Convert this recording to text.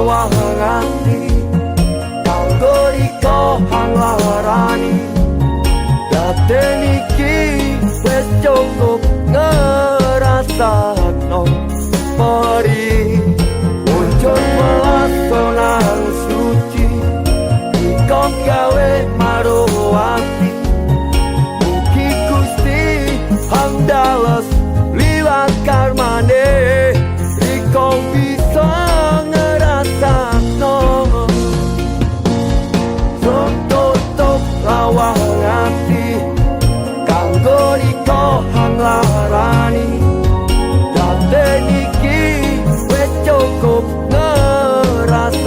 lawang ati kanggo riko hanglarani daten iki wis cukup ngrasakno pari muncul melakonang suci ikon gawe maruh ati mugi Gusti handales liwat karmane riko bisa ngrasakno son tutup lawang ati kanggo riko hanglarani daten iki wis cukup ngrasakno